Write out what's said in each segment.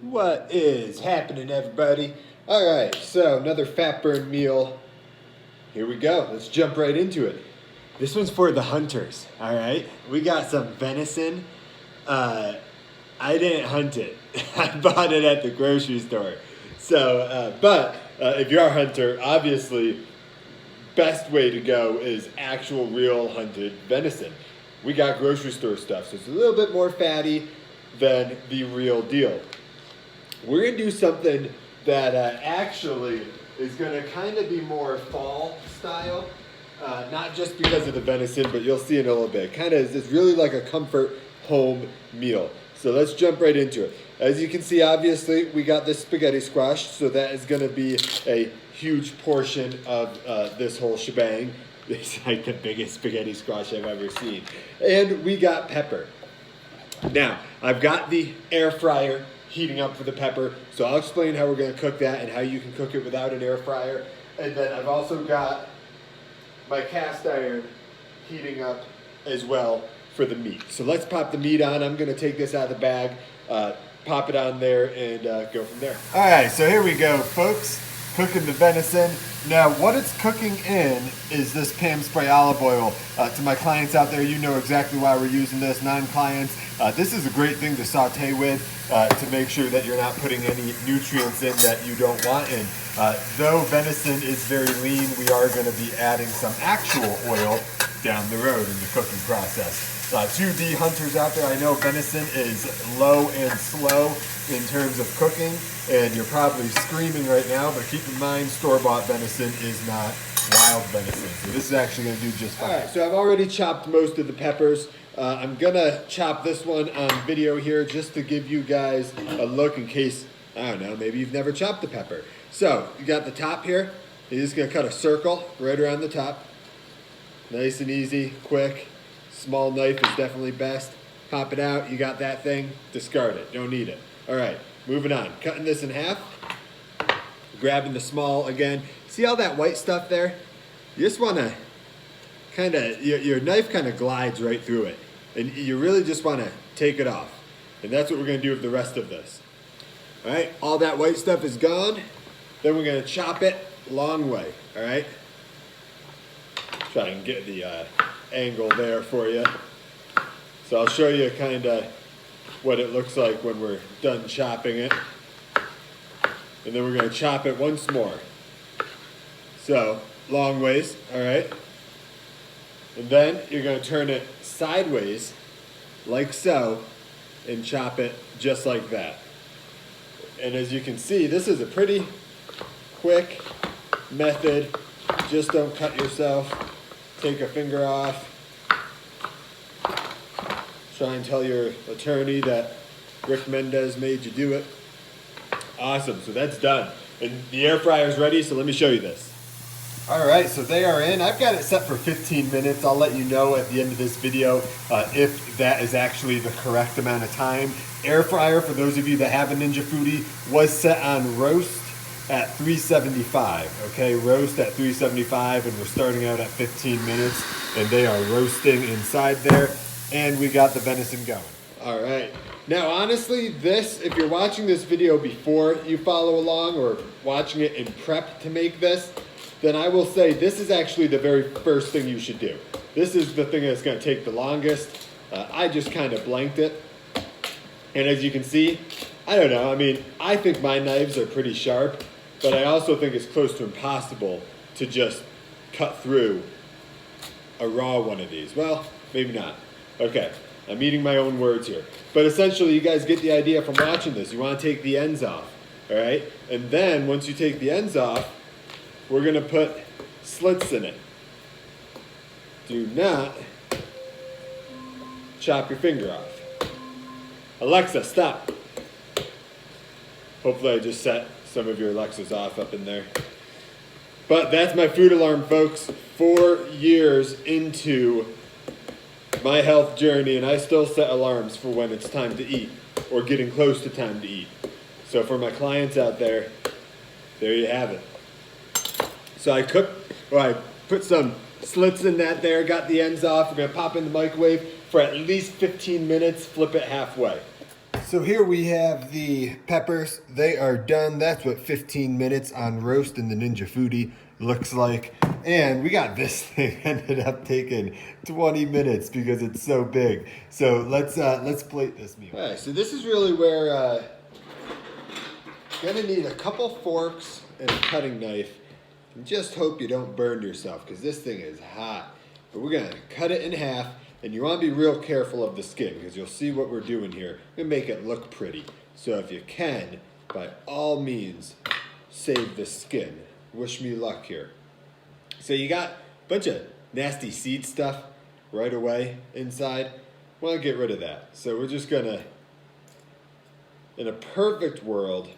What is happening, everybody? All right, so another fat burn meal. Here we go. Let's jump right into it. This one's for the hunters. All right, we got some venison. I didn't hunt it. I bought it at the grocery store. So, but if you're a hunter, obviously, best way to go is actual real hunted venison. We got grocery store stuff, so it's a little bit more fatty than the real deal. We're gonna do something that actually is gonna kind of be more fall style, not just because of the venison, but you'll see in a little bit. Kind of, it's really like a comfort home meal. So let's jump right into it. As you can see, obviously, we got this spaghetti squash, so that is gonna be a huge portion of this whole shebang. It's like the biggest spaghetti squash I've ever seen. And we got pepper. Now, I've got the air fryer heating up for the pepper, so I'll explain how we're gonna cook that and how you can cook it without an air fryer. And then I've also got my cast iron heating up as well for the meat. So let's pop the meat on. I'm gonna take this out of the bag, pop it on there, and go from there. All right, so here we go, folks. Cooking the venison. Now, what it's cooking in is this Pam Spray olive oil. To my clients out there, you know exactly why we're using this. Non-clients, this is a great thing to saute with to make sure that you're not putting any nutrients in that you don't want in. Though venison is very lean, we are going to be adding some actual oil down the road in the cooking process. To the hunters out there, I know venison is low and slow in terms of cooking, and you're probably screaming right now, but keep in mind, store-bought venison is not wild venison. So this is actually gonna do just fine. All right, so I've already chopped most of the peppers. I'm gonna chop this one on video here just to give you guys a look in case, I don't know, maybe you've never chopped the pepper. So you got the top here. You're just gonna cut a circle right around the top. Nice and easy, quick. Small knife is definitely best. Pop it out, you got that thing, discard it, don't need it. All right, moving on. Cutting this in half, grabbing the small again. See all that white stuff there? You just wanna your knife kind of glides right through it. And you really just wanna take it off. And that's what we're gonna do with the rest of this. All right, all that white stuff is gone. Then we're gonna chop it long way, all right? Try and get the angle there for you. So I'll show you kind of what it looks like when we're done chopping it. And then we're going to chop it once more. So, long ways, all right? And then you're going to turn it sideways, like so, and chop it just like that. And as you can see, this is a pretty quick method. Just don't cut yourself. Take a finger off. Try and tell your attorney that Rick Mendez made you do it. Awesome, so that's done. And the air fryer's ready, so let me show you this. All right, so they are in. I've got it set for 15 minutes. I'll let you know at the end of this video if that is actually the correct amount of time. Air fryer, for those of you that have a Ninja Foodie, was set on roast at 375, okay? Roast at 375, and we're starting out at 15 minutes, and they are roasting inside there, and we got the venison going. All right. Now, honestly, this, if you're watching this video before you follow along or watching it in prep to make this, then I will say this is actually the very first thing you should do. This is the thing that's gonna take the longest. I just kind of blanked it. And as you can see, I don't know, I mean, I think my knives are pretty sharp, but I also think it's close to impossible to just cut through a raw one of these. Well, maybe not. Okay, I'm eating my own words here. But essentially, you guys get the idea from watching this. You want to take the ends off, all right? And then once you take the ends off, we're gonna put slits in it. Do not chop your finger off. Alexa, stop. Hopefully I just set some of your Alexas off up in there. But that's my food alarm, folks. 4 years into my health journey, and I still set alarms for when it's time to eat or getting close to time to eat. So for my clients out there you have it. So I put some slits in that there, got the ends off. We're gonna pop in the microwave for at least 15 minutes, flip it halfway. So here we have the peppers. They are done. That's what 15 minutes on roast in the Ninja Foodie looks like. And we got this thing ended up taking 20 minutes because it's so big. So let's plate this meal. All right, so this is really where you're gonna need a couple forks and a cutting knife. And just hope you don't burn yourself because this thing is hot. But we're gonna cut it in half. And you want to be real careful of the skin because you'll see what we're doing here. We're going to make it look pretty. So if you can, by all means, save the skin. Wish me luck here. So you got a bunch of nasty seed stuff right away inside. Want to get rid of that. So we're just going to, in a perfect world,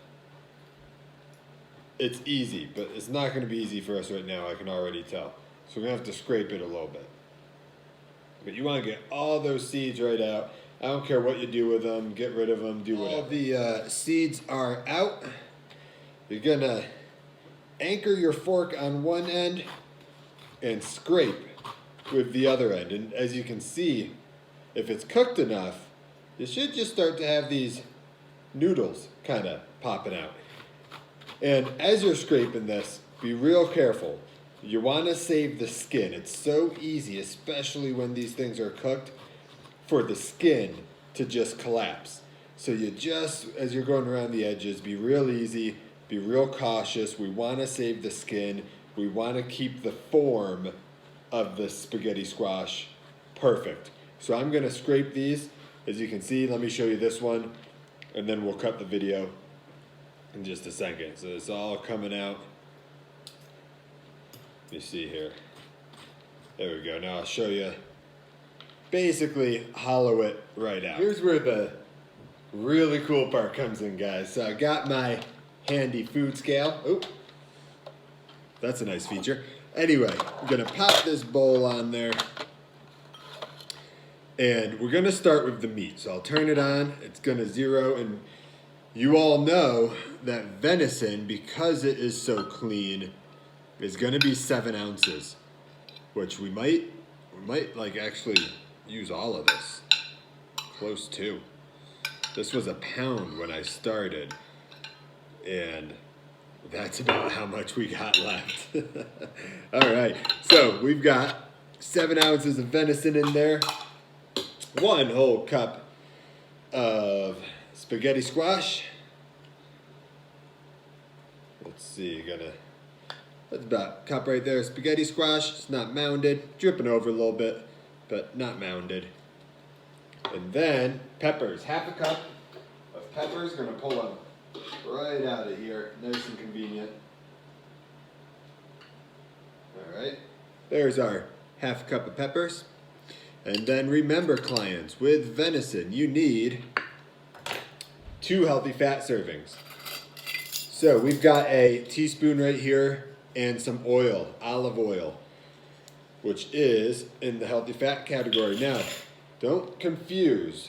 it's easy. But it's not going to be easy for us right now, I can already tell. So we're going to have to scrape it a little bit. But you want to get all those seeds right out. I don't care what you do with them. Get rid of them. Do whatever. All the seeds are out. You're going to anchor your fork on one end and scrape with the other end. And as you can see, if it's cooked enough, you should just start to have these noodles kind of popping out. And as you're scraping this, be real careful. You want to save the skin. It's so easy, especially when these things are cooked, for the skin to just collapse. So you just, as you're going around the edges, be real easy, be real cautious. We want to save the skin. We want to keep the form of the spaghetti squash perfect. So I'm going to scrape these. As you can see, let me show you this one, and then we'll cut the video in just a second. So it's all coming out. You see here. There we go. Now I'll show you. Basically, hollow it right out. Here's where the really cool part comes in, guys. So I got my handy food scale. Oop. That's a nice feature. Anyway, I'm gonna pop this bowl on there. And we're gonna start with the meat. So I'll turn it on. It's gonna zero, and you all know that venison, because it is so clean, is going to be 7 ounces, which we might like actually use all of this. Close to. This was a pound when I started, and that's about how much we got left. All right, so we've got 7 ounces of venison in there, 1 whole cup of spaghetti squash. Let's see, that's about a cup right there. Spaghetti squash, it's not mounded, dripping over a little bit, but not mounded. And then peppers, half a cup of peppers. Gonna pull them right out of here, nice and convenient. All right, there's our half cup of peppers. And then remember, clients, with venison, you need 2 healthy fat servings. So we've got a teaspoon right here and some oil, olive oil, which is in the healthy fat category. Now, don't confuse.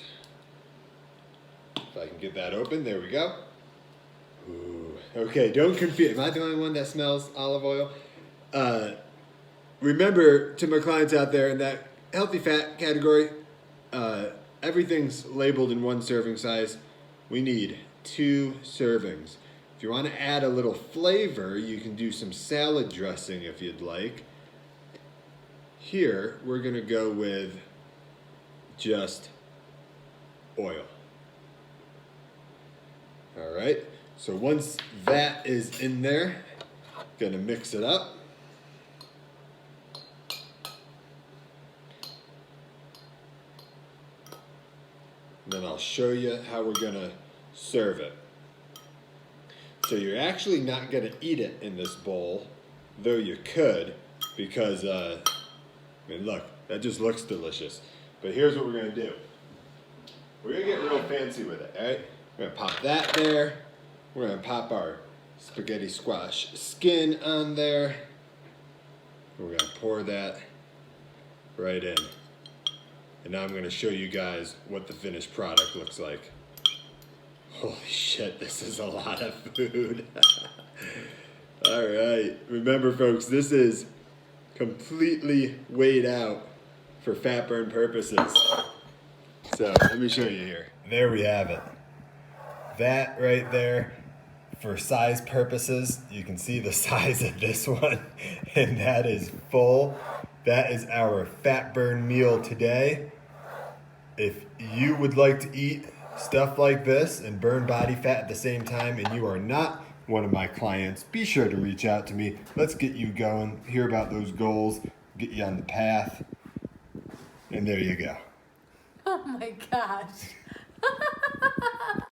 If I can get that open, there we go. Ooh. Okay, don't confuse. Am I the only one that smells olive oil? Remember, to my clients out there, in that healthy fat category, everything's labeled in 1 serving size. We need 2 servings. If you want to add a little flavor, you can do some salad dressing if you'd like. Here, we're going to go with just oil. All right, so once that is in there, going to mix it up. And then I'll show you how we're going to serve it. So you're actually not going to eat it in this bowl, though you could, because, I mean, look, that just looks delicious. But here's what we're going to do. We're going to get real fancy with it, all right? We're going to pop that there. We're going to pop our spaghetti squash skin on there. We're going to pour that right in. And now I'm going to show you guys what the finished product looks like. Holy shit, this is a lot of food. All right, remember folks, this is completely weighed out for fat burn purposes. So let me show you here. There we have it. that right there, for size purposes, you can see the size of this one, and that is full. That is our fat burn meal today. If you would like to eat stuff like this and burn body fat at the same time, and you are not one of my clients, be sure to reach out to me. Let's get you going, hear about those goals, get you on the path, and there you go. Oh my gosh.